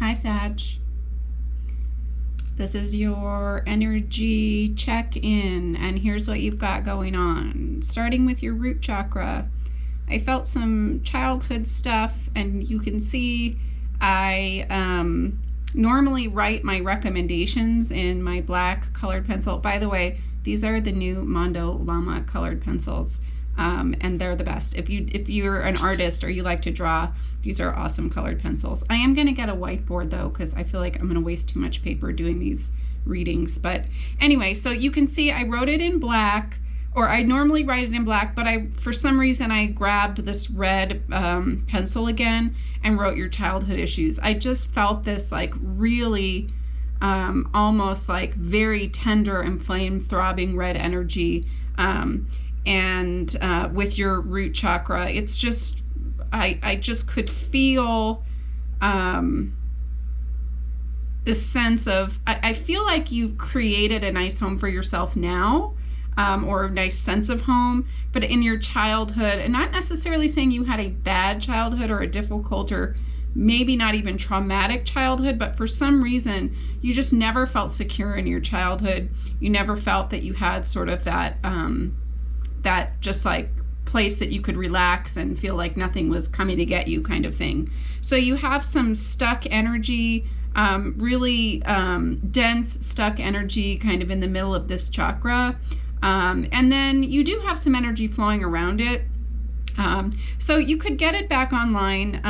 Hi, Sag. This is your energy check-in, and here's what you've got going on. Starting with your root chakra, I felt some childhood stuff, and you can see I normally write my recommendations in my black colored pencil. By the way, these are the new Mondo Llama colored pencils, and they're the best. If you're an artist or you like to draw, these are awesome colored pencils. I am going to get a whiteboard though, because I feel like I'm going to waste too much paper doing these readings. But anyway, so you can see I wrote it in black, or I normally write it in black, but for some reason I grabbed this red pencil again and wrote your childhood issues. I just felt this like really almost like very tender and flame throbbing red energy, and with your root chakra, it's just I just could feel this sense of I feel like you've created a nice home for yourself now, or a nice sense of home, but in your childhood, and not necessarily saying you had a bad childhood or a difficult or maybe not even traumatic childhood, but for some reason you just never felt secure in your childhood. You never felt that you had sort of that that just like place that you could relax and feel like nothing was coming to get you kind of thing. So you have some stuck energy, really dense stuck energy kind of in the middle of this chakra. And then you do have some energy flowing around it. So you could get it back online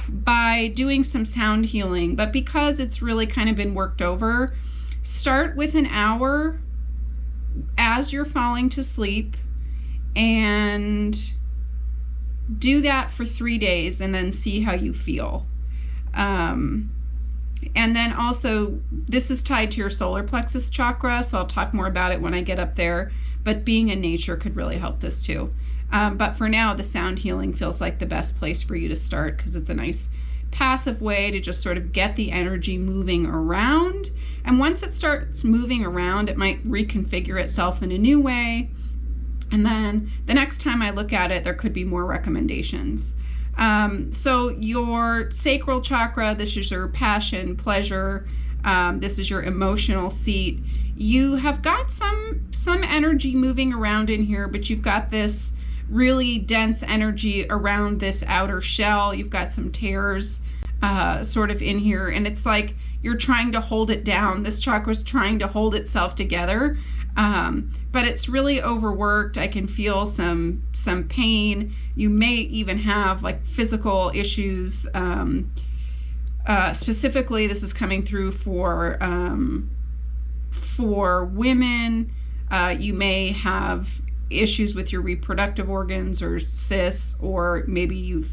by doing some sound healing, but because it's really kind of been worked over, start with an hour as you're falling to sleep and do that for 3 days and then see how you feel. And then also, this is tied to your solar plexus chakra, so I'll talk more about it when I get up there, but being in nature could really help this too. But for now, the sound healing feels like the best place for you to start, because it's a nice passive way to just sort of get the energy moving around. And once it starts moving around, it might reconfigure itself in a new way. And then the next time I look at it, there could be more recommendations. So your sacral chakra, this is your passion, pleasure, this is your emotional seat. You have got some energy moving around in here, but you've got this really dense energy around this outer shell. You've got some tears sort of in here, and it's like you're trying to hold it down. This chakra's trying to hold itself together, but it's really overworked. I can feel some pain. You may even have like physical issues. Specifically, this is coming through for women. You may have issues with your reproductive organs or cysts, or maybe you've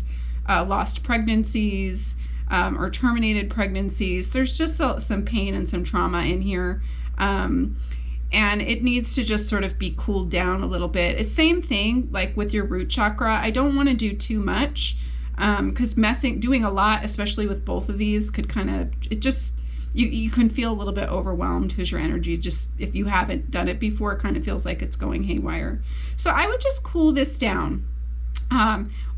lost pregnancies or terminated pregnancies. There's just some pain and some trauma in here, and it needs to just sort of be cooled down a little bit. It's same thing like with your root chakra. I don't want to do too much, because doing a lot, especially with both of these, could kind of, it just, you can feel a little bit overwhelmed, because your energy just, if you haven't done it before, it kind of feels like it's going haywire. So I would just cool this down.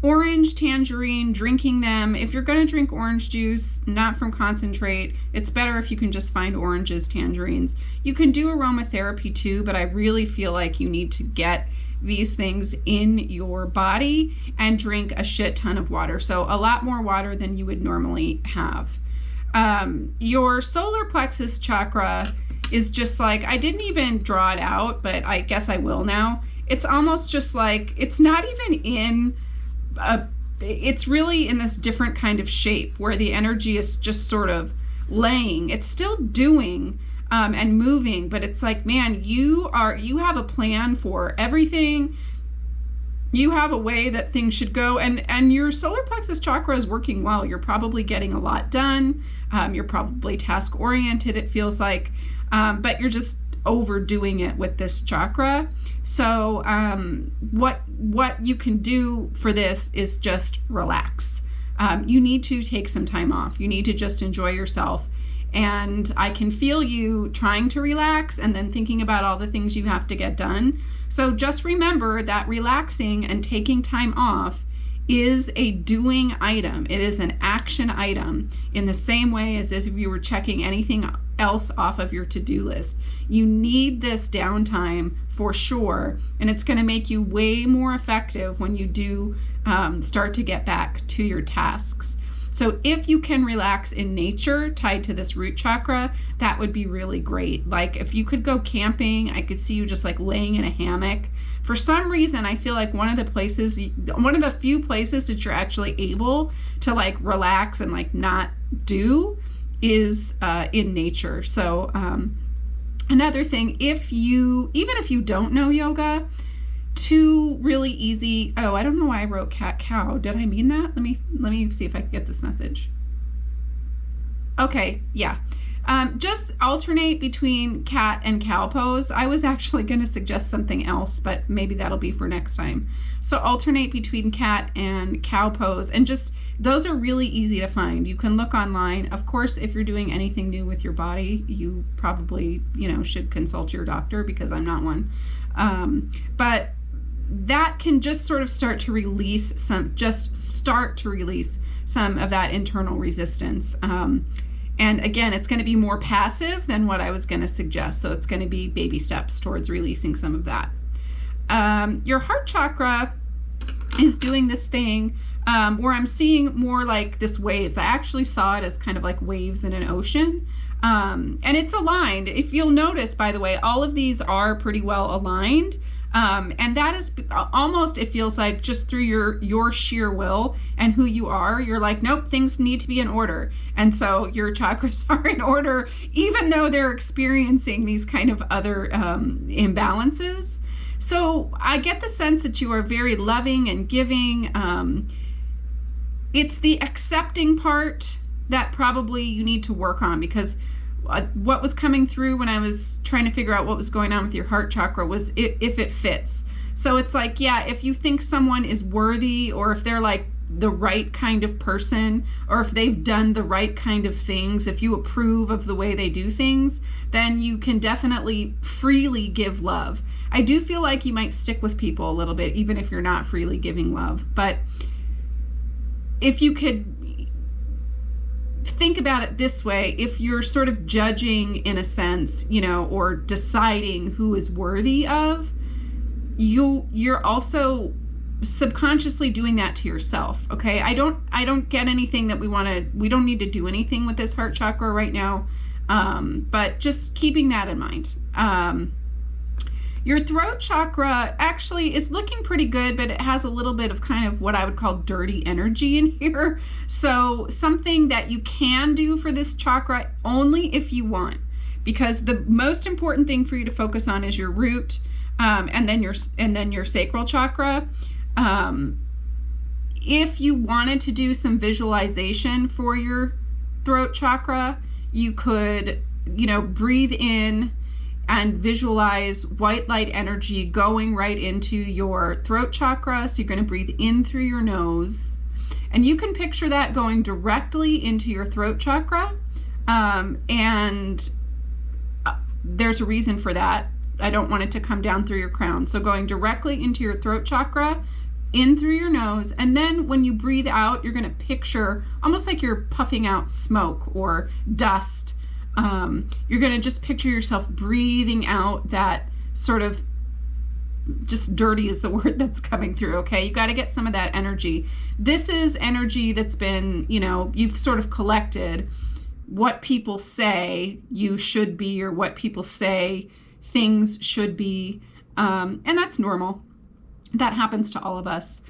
Orange, tangerine, drinking them. If you're going to drink orange juice, not from concentrate, it's better if you can just find oranges, tangerines. You can do aromatherapy too, but I really feel like you need to get these things in your body and drink a shit ton of water. So a lot more water than you would normally have. Your solar plexus chakra is just like, I didn't even draw it out, but I guess I will now. It's almost just like, it's not even in it's really in this different kind of shape where the energy is just sort of laying. It's still doing and moving, but it's like, man, you have a plan for everything. You have a way that things should go, and your solar plexus chakra is working well. You're probably getting a lot done. You're probably task oriented, it feels like, but you're just overdoing it with this chakra. So what you can do for this is just relax. You need to take some time off. You need to just enjoy yourself. And I can feel you trying to relax and then thinking about all the things you have to get done. So just remember that relaxing and taking time off is a doing item. It is an action item in the same way as if you were checking anything else off of your to-do list. You need this downtime for sure, and it's going to make you way more effective when you do start to get back to your tasks. So if you can relax in nature tied to this root chakra, that would be really great. Like if you could go camping, I could see you just like laying in a hammock. For some reason, I feel like one of the few places that you're actually able to like relax and like not do is in nature. So another thing, even if you don't know yoga, two really easy, oh, I don't know why I wrote cat cow. Did I mean that? Let me see if I can get this message. Okay, yeah. Just alternate between cat and cow pose. I was actually going to suggest something else, but maybe that'll be for next time. So alternate between cat and cow pose, and just those are really easy to find. You can look online. Of course, if you're doing anything new with your body, you probably, should consult your doctor, because I'm not one. But that can just sort of start to release some of that internal resistance. And again, it's going to be more passive than what I was going to suggest. So it's going to be baby steps towards releasing some of that. Your heart chakra is doing this thing where I'm seeing more like this waves. I actually saw it as kind of like waves in an ocean. And it's aligned. If you'll notice, by the way, all of these are pretty well aligned. And that is almost, it feels like, just through your sheer will and who you are, you're like, nope, things need to be in order. And so your chakras are in order, even though they're experiencing these kind of other imbalances. So I get the sense that you are very loving and giving. It's the accepting part that probably you need to work on, because what was coming through when I was trying to figure out what was going on with your heart chakra was if it fits. So it's like, yeah, if you think someone is worthy, or if they're like the right kind of person, or if they've done the right kind of things, if you approve of the way they do things, then you can definitely freely give love. I do feel like you might stick with people a little bit, even if you're not freely giving love. But if you could think about it this way, if you're sort of judging in a sense, or deciding who is worthy of, you're also subconsciously doing that to yourself. Okay, I don't get anything that we don't need to do anything with this heart chakra right now, but just keeping that in mind. Your throat chakra actually is looking pretty good, but it has a little bit of kind of what I would call dirty energy in here. So something that you can do for this chakra only if you want, because the most important thing for you to focus on is your root, and then your sacral chakra. If you wanted to do some visualization for your throat chakra, you could, breathe in and visualize white light energy going right into your throat chakra. So you're going to breathe in through your nose, and you can picture that going directly into your throat chakra. And there's a reason for that. I don't want it to come down through your crown. So going directly into your throat chakra, in through your nose, and then when you breathe out, you're going to picture almost like you're puffing out smoke or dust. You're going to just picture yourself breathing out that sort of, just dirty is the word that's coming through. Okay, you got to get some of that energy. This is energy that's been, you've sort of collected what people say you should be, or what people say things should be, and that's normal. That happens to all of us.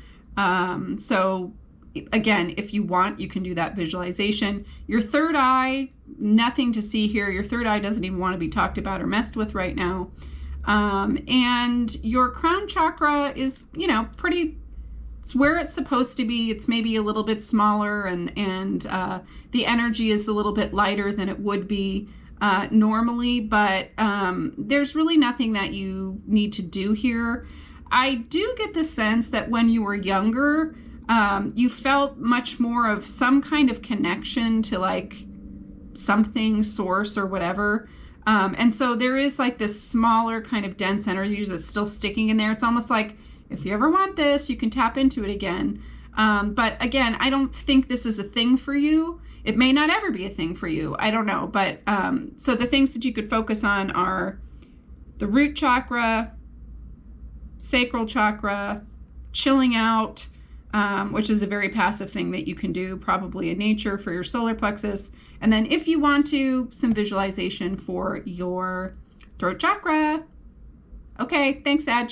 So again, if you want, you can do that visualization. Your third eye, nothing to see here. Your third eye doesn't even want to be talked about or messed with right now. And your crown chakra is, pretty, it's where it's supposed to be. It's maybe a little bit smaller, and the energy is a little bit lighter than it would be normally, but there's really nothing that you need to do here. I do get the sense that when you were younger, you felt much more of some kind of connection to like something, source or whatever. And so there is like this smaller kind of dense energy that's still sticking in there. It's almost like if you ever want this, you can tap into it again. But again, I don't think this is a thing for you. It may not ever be a thing for you. I don't know. But so the things that you could focus on are the root chakra, sacral chakra, chilling out, which is a very passive thing that you can do probably in nature for your solar plexus. And then if you want to, some visualization for your throat chakra. Okay, thanks, Sag.